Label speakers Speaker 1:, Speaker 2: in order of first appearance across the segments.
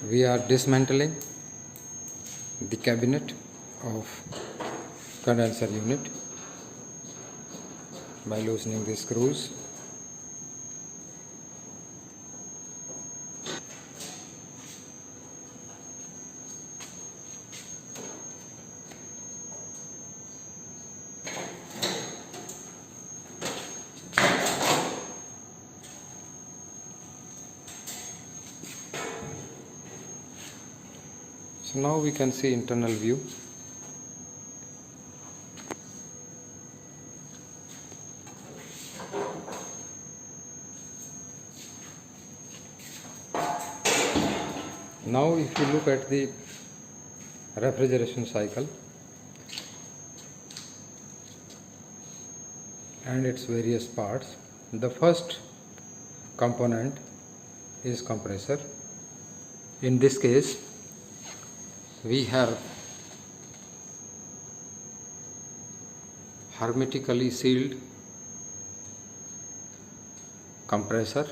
Speaker 1: We are dismantling the cabinet of condenser unit by loosening the screws. So now we can see internal view. Now if you look at the refrigeration cycle and its various parts, the first component is compressor. In this case we have hermetically sealed compressor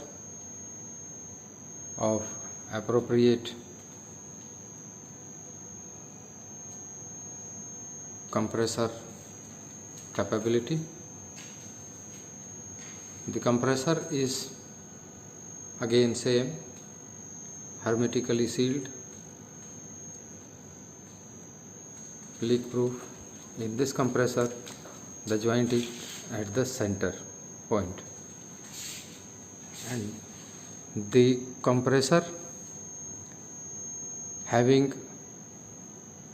Speaker 1: of appropriate compressor capability. The compressor is again same, hermetically sealed, leak proof. In this compressor the joint is at the center point, and the compressor having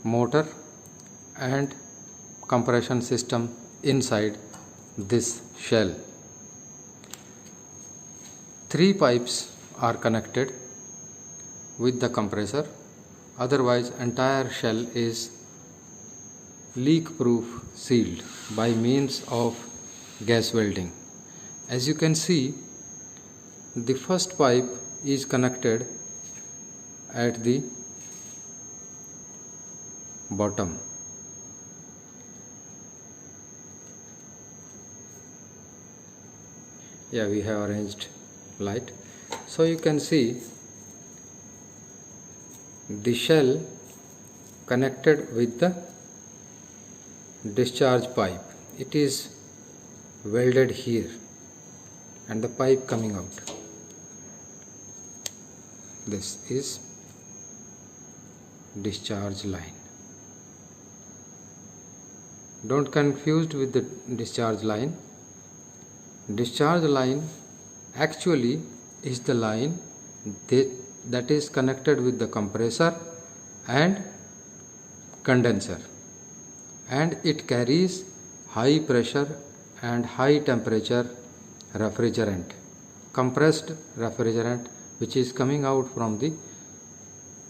Speaker 1: motor and compression system inside this shell. 3 pipes are connected with the compressor, otherwise entire shell is leak proof sealed by means of gas welding. As you can see, the first pipe is connected at the bottom. Yeah, we have arranged light. So you can see the shell connected with the discharge pipe. It is welded here and the pipe coming out. This is discharge line. Don't confuse with the discharge line. Discharge line actually is the line that is connected with the compressor and condenser, and it carries high pressure and high temperature refrigerant, compressed refrigerant, which is coming out from the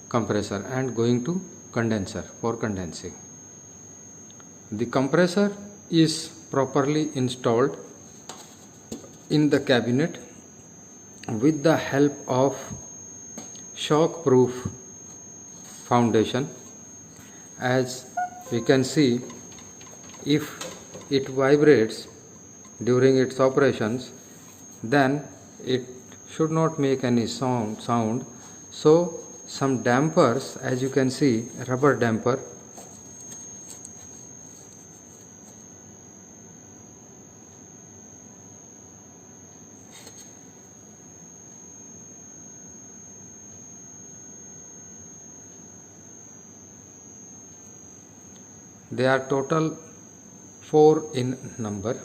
Speaker 1: compressor and going to condenser for condensing. The compressor is properly installed in the cabinet with the help of shock proof foundation. As we can see, if it vibrates during its operations, then it should not make any sound. So some dampers, as you can see, rubber damper, they are total 4 in number.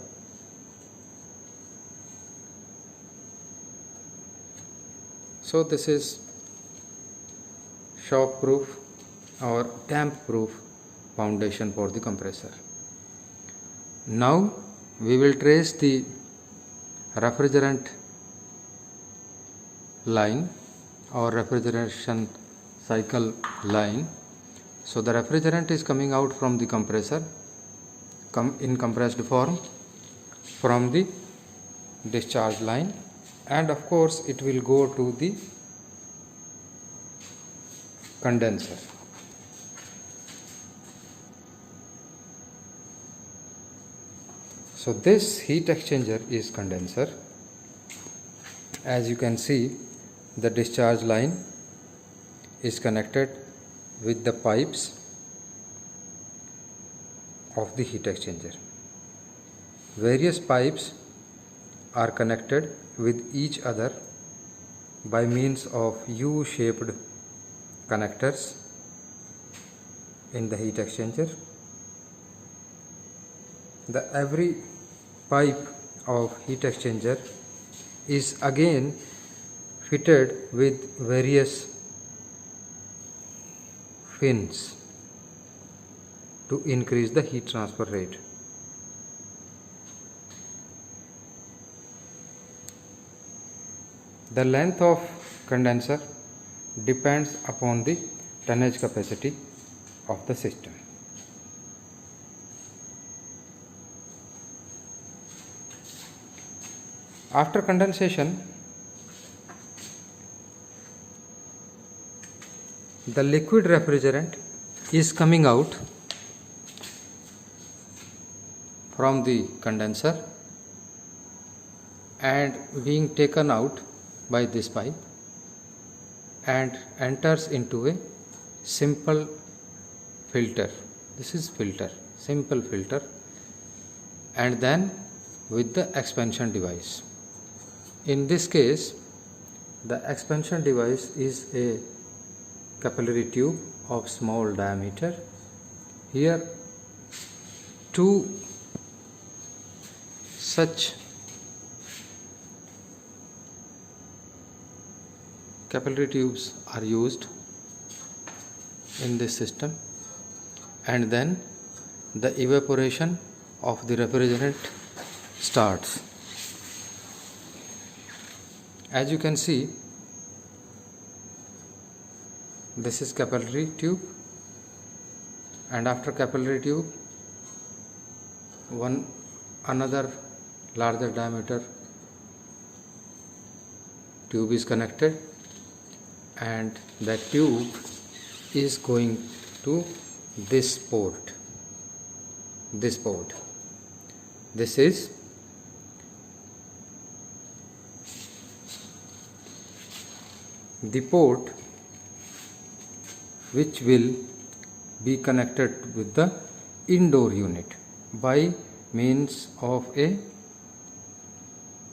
Speaker 1: So this is shock proof or damp proof foundation for the compressor. Now we will trace the refrigerant line or refrigeration cycle line. So the refrigerant is coming out from the compressor in compressed form from the discharge line, and of course it will go to the condenser. So this heat exchanger is condenser. As you can see, the discharge line is connected with the pipes of the heat exchanger. Various pipes are connected with each other by means of U-shaped connectors in the heat exchanger. Every pipe of heat exchanger is again fitted with various fins to increase the heat transfer rate. The length of condenser depends upon the tonnage capacity of the system. After condensation, the liquid refrigerant is coming out from the condenser and being taken out by this pipe and enters into a simple filter. This is filter, simple filter, and then with the expansion device. In this case, the expansion device is a capillary tube of small diameter. Here two such capillary tubes are used in this system, and then the evaporation of the refrigerant starts. As you can see, this is capillary tube, and after capillary tube another larger diameter tube is connected, and that tube is going to this port. This is the port which will be connected with the indoor unit by means of a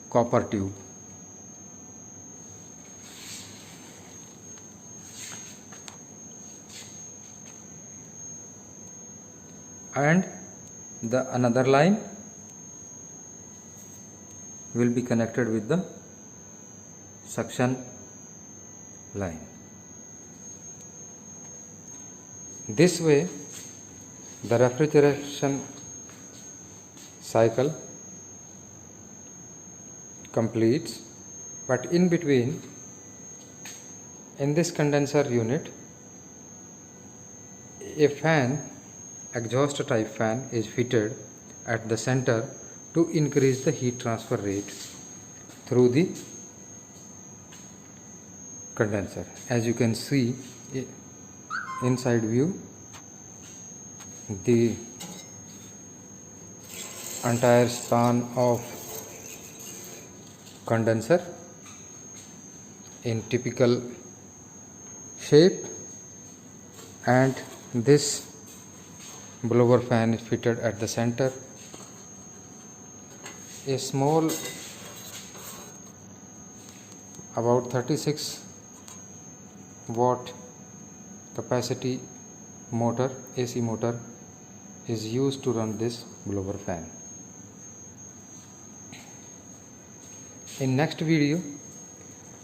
Speaker 1: copper tube. And the another line will be connected with the suction line. This way the refrigeration cycle completes, but in between, in this condenser unit, a fan, exhaust type fan, is fitted at the center to increase the heat transfer rate through the condenser. As you can see inside view, the entire span of condenser in typical shape, and this blower fan is fitted at the center. A small, about 36 watt capacity motor, AC motor, is used to run this blower fan. In next video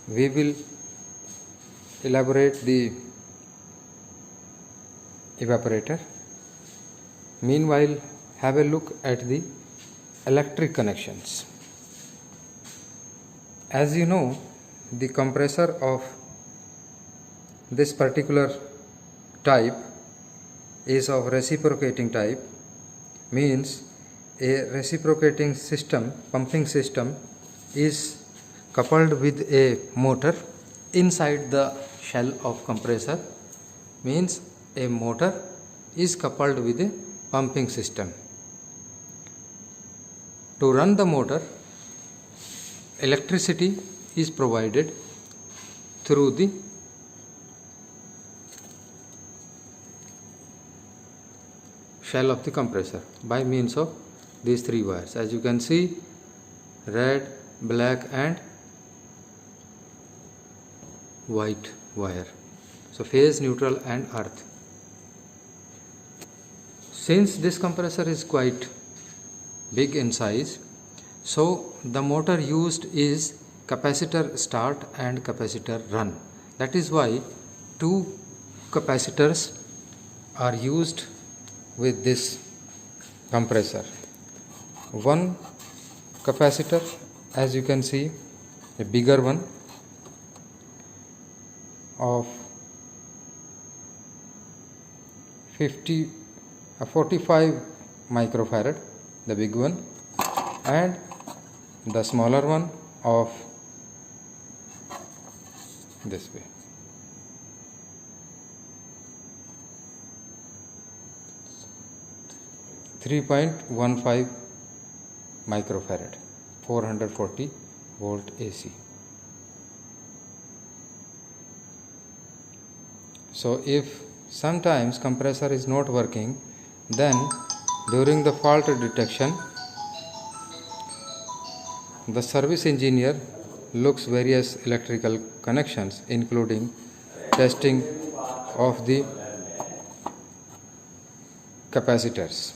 Speaker 1: we will elaborate the evaporator. Meanwhile, have a look at the electric connections. As you know, the compressor of this particular type is of reciprocating type, means a reciprocating system, pumping system, is coupled with a motor inside the shell of compressor, means a motor is coupled with a pumping system. To run the motor, electricity is provided through the shell of the compressor by means of these three wires. As you can see, red, black and white wire. So phase, neutral and earth. Since this compressor is quite big in size, so the motor used is capacitor start and capacitor run. That is why two capacitors are used with this compressor. One capacitor, as you can see, a bigger one of 45 microfarad, the big one, and the smaller one of this way. .15 microfarad, 440 volt AC. So if sometimes compressor is not working, then during the fault detection, the service engineer looks various electrical connections, including testing of the capacitors.